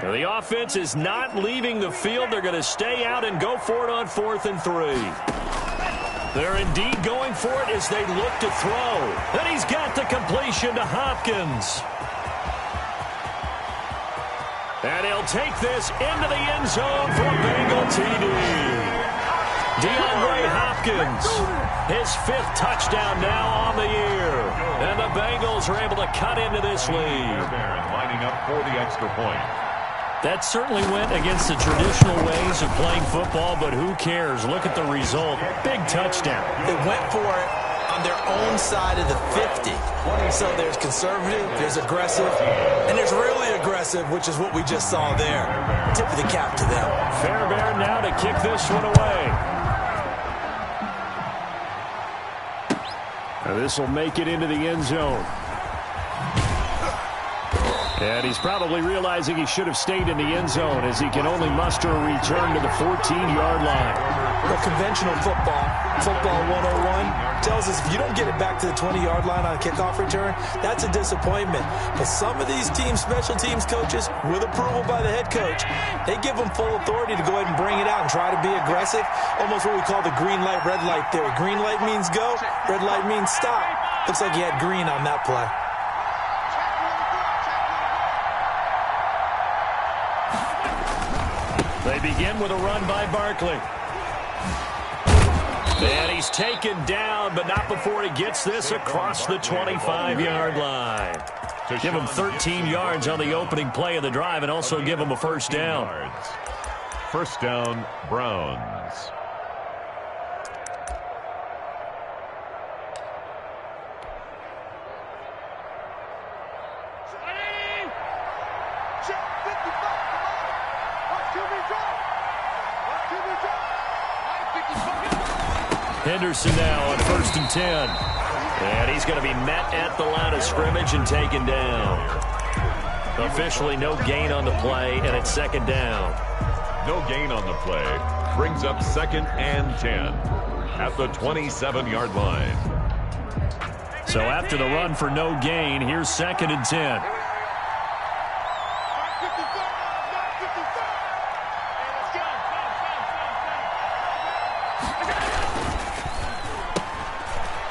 The offense is not leaving the field. They're going to stay out and go for it on 4th and 3. They're indeed going for it as they look to throw. And he's got the completion to Hopkins. And he'll take this into the end zone for a Bengal TD. DeAndre Hopkins, his 5th touchdown now on the year. And the Bengals are able to cut into this lead. Lining up for the extra point. That certainly went against the traditional ways of playing football, but who cares? Look at the result. Big touchdown. They went for it on their own side of the 50. So there's conservative, there's aggressive, and there's really aggressive, which is what we just saw there. Tip of the cap to them. Fairbairn now to kick this one away. Now this will make it into the end zone. And he's probably realizing he should have stayed in the end zone as he can only muster a return to the 14-yard line. Well, conventional football 101, tells us if you don't get it back to the 20-yard line on a kickoff return, that's a disappointment. But some of these special teams coaches, with approval by the head coach, they give them full authority to go ahead and bring it out and try to be aggressive. Almost what we call the green light, red light theory. Green light means go, red light means stop. Looks like he had green on that play. They begin with a run by Barkley. And he's taken down, but not before he gets this across the 25-yard line. Give him 13 yards on the opening play of the drive and also give him a first down. First down, Browns. Henderson now on 1st and 10. And he's going to be met at the line of scrimmage and taken down. Officially no gain on the play, and it's 2nd down. No gain on the play. Brings up 2nd and 10 at the 27-yard line. So after the run for no gain, here's 2nd and 10.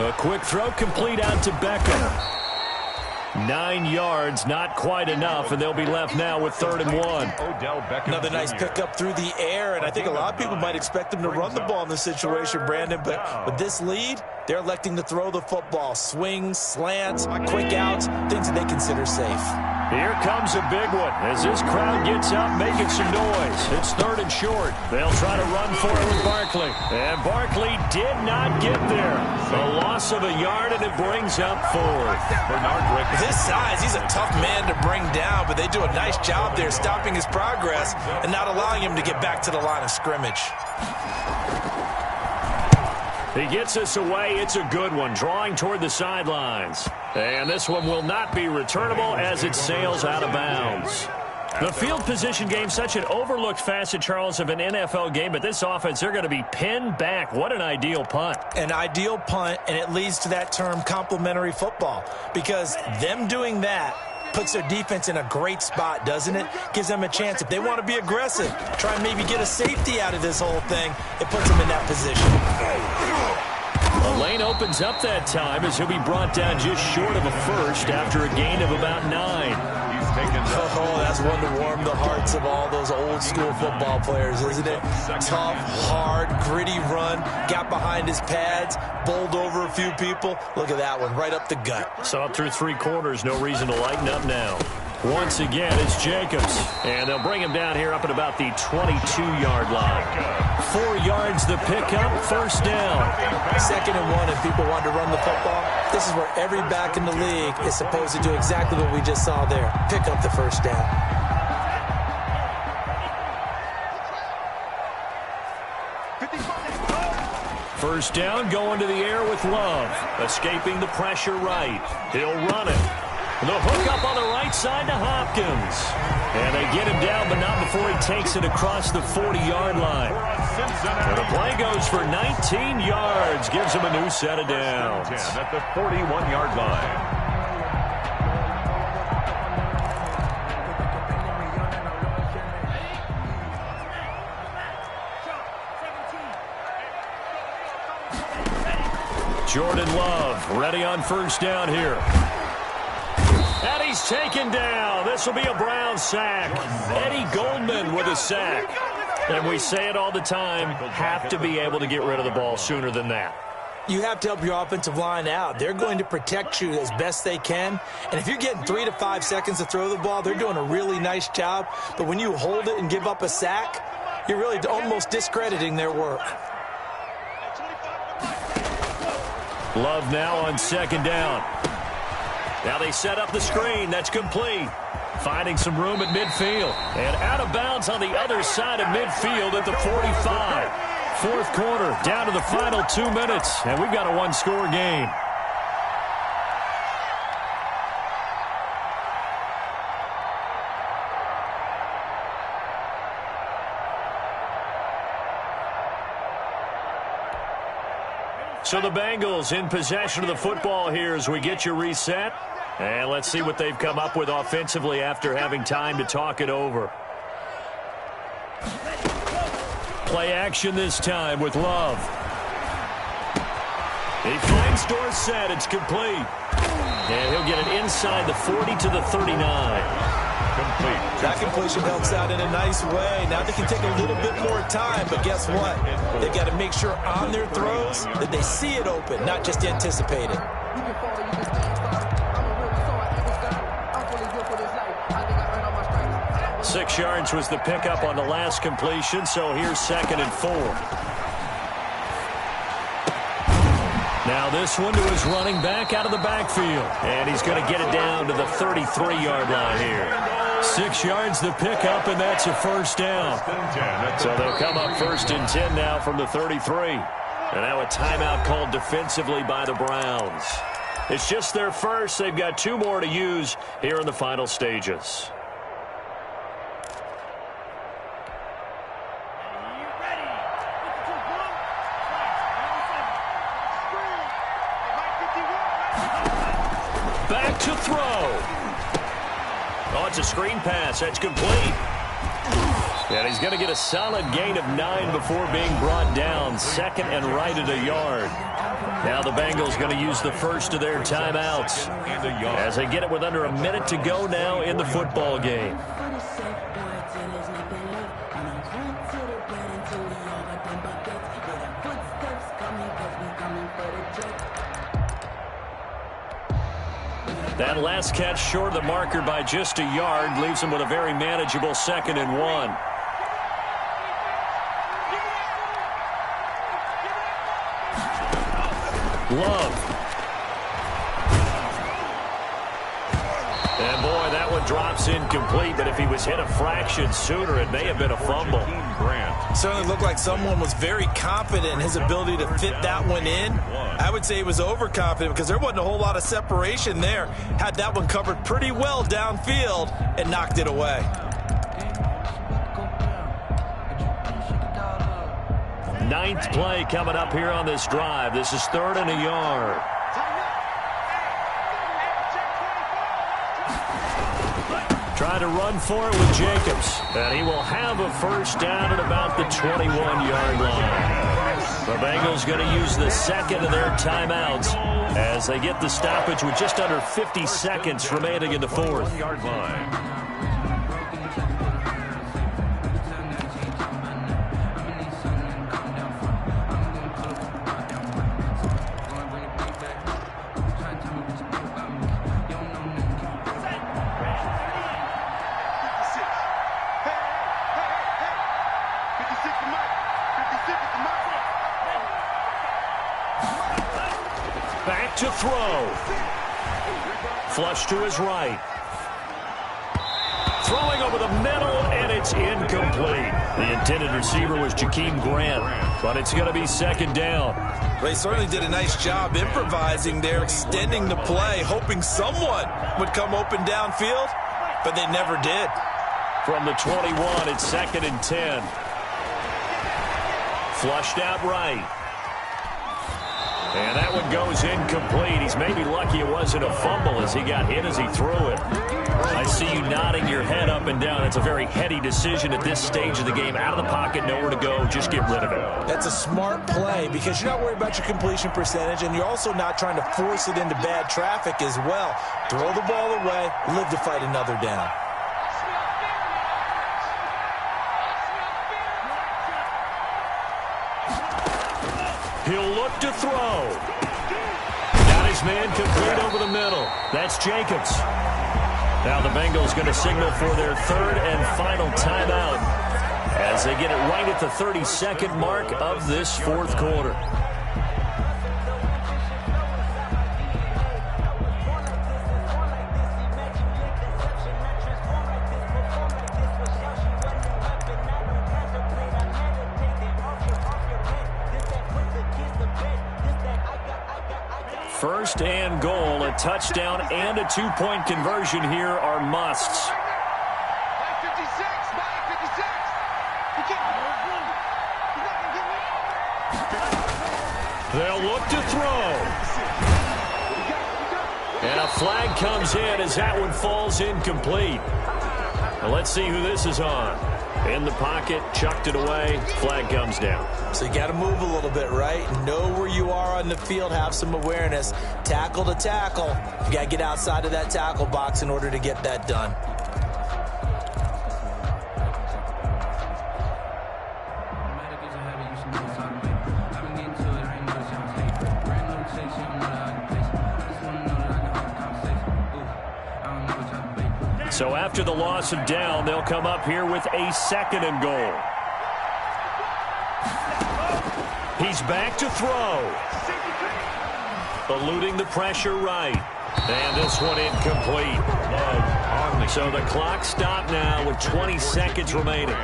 A quick throw complete out to Beckham. 9 yards, not quite enough, and they'll be left now with 3rd and 1. Another nice pickup through the air, and I think a lot of people might expect them to run the ball in this situation, Brandon, but with this lead, they're electing to throw the football. Swings, slants, quick outs, things that they consider safe. Here comes a big one as this crowd gets up making some noise. It's 3rd and short. They'll try to run for it with Barkley. And Barkley did not get there. A loss of a yard, and it brings up 4th. With his size, he's a tough man to bring down, but they do a nice job there stopping his progress and not allowing him to get back to the line of scrimmage. He gets us away. It's a good one, drawing toward the sidelines. And this one will not be returnable as it sails out of bounds. The field position game, such an overlooked facet, Charles, of an NFL game, but this offense, they're going to be pinned back. What an ideal punt. An ideal punt, and it leads to that term complementary football, because them doing that puts their defense in a great spot, doesn't it? Gives them a chance. If they want to be aggressive, try and maybe get a safety out of this whole thing, it puts them in that position. The lane opens up that time as he'll be brought down just short of a first after a gain of about 9. Oh, that's one to warm the hearts of all those old school football players, isn't it? Tough, hard, gritty run, got behind his pads, bowled over a few people. Look at that one, right up the gut. Saw it through 3 quarters, no reason to lighten up now. Once again, it's Jacobs, and they'll bring him down here up at about the 22-yard line. 4 yards the pickup, first down. 2nd and 1, and people want to run the football. This is where every back in the league is supposed to do exactly what we just saw there. Pick up the first down. First down, going to the air with Love. Escaping the pressure right. He'll run it. The hook up on the right side to Hopkins. And they get him down, but not before he takes it across the 40-yard line. And the play goes for 19 yards. Gives him a new set of downs. At the 41-yard line. Jordan Love ready on first down here. And he's taken down. This will be a Brown sack. Eddie Goldman with a sack. And we say it all the time, have to be able to get rid of the ball sooner than that. You have to help your offensive line out. They're going to protect you as best they can. And if you're getting 3 to 5 seconds to throw the ball, they're doing a really nice job. But when you hold it and give up a sack, you're really almost discrediting their work. Love now on 2nd down. Now they set up the screen. That's complete. Finding some room at midfield. And out of bounds on the other side of midfield at the 45. 4th quarter, down to the final 2 minutes. And we've got a 1-score game. So the Bengals in possession of the football here as we get you reset. And let's see what they've come up with offensively after having time to talk it over. Play action this time with Love. He finds Dorsett. It's complete. And he'll get it inside the 40 to the 39. Complete. That completion helps out in a nice way. Now they can take a little bit more time, but guess what? They've got to make sure on their throws that they see it open, not just anticipate it. 6 yards was the pickup on the last completion, so here's 2nd and 4. Now this one to his running back out of the backfield. And he's going to get it down to the 33-yard line here. 6 yards the pickup, and that's a first down. So they'll come up 1st and 10 now from the 33. And now a timeout called defensively by the Browns. It's just their first. They've got 2 more to use here in the final stages. Back to throw. Oh, it's a screen pass. That's complete. And he's going to get a solid gain of 9 before being brought down. 2nd and right at a yard. Now the Bengals going to use the first of their timeouts as they get it with under a minute to go now in the football game. That last catch short of the marker by just a yard leaves him with a very manageable 2nd and 1. Love. And boy, that one drops incomplete, but if he was hit a fraction sooner, it may have been a fumble. Certainly looked like someone was very confident in his ability to fit that one in. I would say he was overconfident because there wasn't a whole lot of separation there. Had that one covered pretty well downfield and knocked it away. Ninth play coming up here on this drive. This is 3rd and a yard. Trying to run for it with Jacobs. And he will have a first down at about the 21-yard line. The Bengals going to use the 2nd of their timeouts as they get the stoppage with just under 50 seconds remaining in the 4th. Yard line. Back to throw. Flush to his right. Throwing over the middle, and it's incomplete. The intended receiver was Jakeem Grant, but it's going to be 2nd down. They certainly did a nice job improvising there, extending the play, hoping someone would come open downfield, but they never did. From the 21, it's 2nd and 10. Flushed out right. And that one goes incomplete. He's maybe lucky it wasn't a fumble as he got hit as he threw it. I see you nodding your head up and down. It's a very heady decision at this stage of the game. Out of the pocket, nowhere to go. Just get rid of it. That's a smart play because you're not worried about your completion percentage, and you're also not trying to force it into bad traffic as well. Throw the ball away, live to fight another down. He'll look to throw. Got his man complete over the middle. That's Jacobs. Now the Bengals going to signal for their 3rd and final timeout as they get it right at the 32nd mark of this 4th quarter. First and goal, a touchdown and a 2-point conversion here are musts. They'll look to throw. And a flag comes in as that one falls incomplete. Well, let's see who this is on. In the pocket, chucked it away, flag comes down. So you got to move a little bit, right? Know where you are on the field, have some awareness. Tackle to tackle. You got to get outside of that tackle box in order to get that done. So after the loss of down, they'll come up here with a 2nd and goal. He's back to throw. Eluding the pressure right. And this one incomplete. So the clock stopped now with 20 seconds remaining.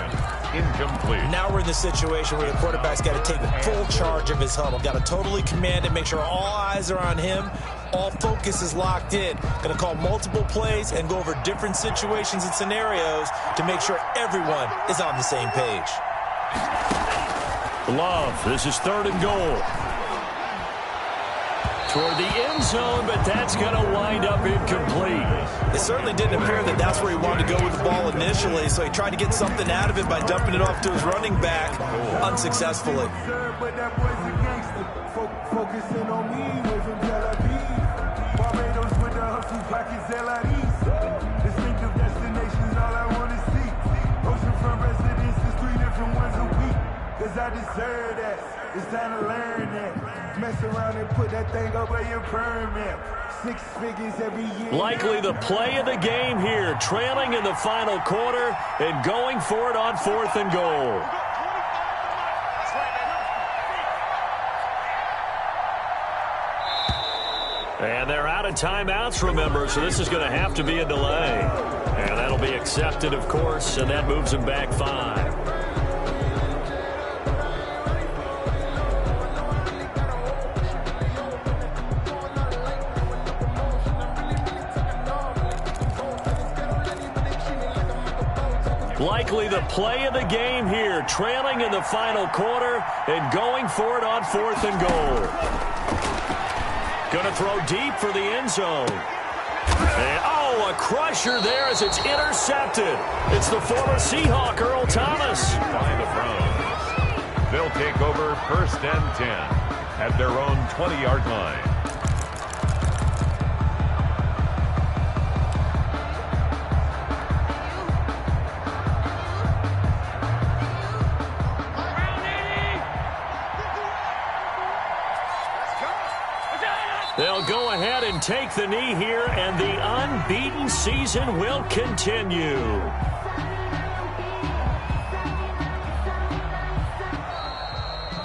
Incomplete. Now we're in the situation where the quarterback's got to take full charge of his huddle. Got to totally command it, make sure all eyes are on him. All focus is locked in. Going to call multiple plays and go over different situations and scenarios to make sure everyone is on the same page. Love, this is 3rd and goal. Toward the end zone, but that's going to wind up incomplete. It certainly didn't appear that that's where he wanted to go with the ball initially, so he tried to get something out of it by dumping it off to his running back unsuccessfully. Focusing on me with him, Barbados with the hustle pockets, distinctive destinations, all I want to see. Oceanfront residences, 3 different ones a week. Cause I deserve that. It's time to learn that. Mess around and put that thing up where your permit. 6 figures every year. Likely the play of the game here, trailing in the final quarter and going for it on 4th and goal. And they're out of timeouts, remember, so this is going to have to be a delay. And that'll be accepted, of course, and that moves them back 5. Likely the play of the game here, trailing in the final quarter and going for it on 4th and goal. Going to throw deep for the end zone. And, oh, a crusher there as it's intercepted. It's the former Seahawk, Earl Thomas. By the Browns. They'll take over 1st and 10 at their own 20-yard line. They'll go ahead and take the knee here, and the unbeaten season will continue.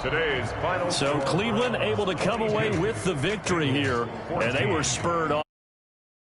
Today's final. So Cleveland able to come away with the victory here, and they were spurred on.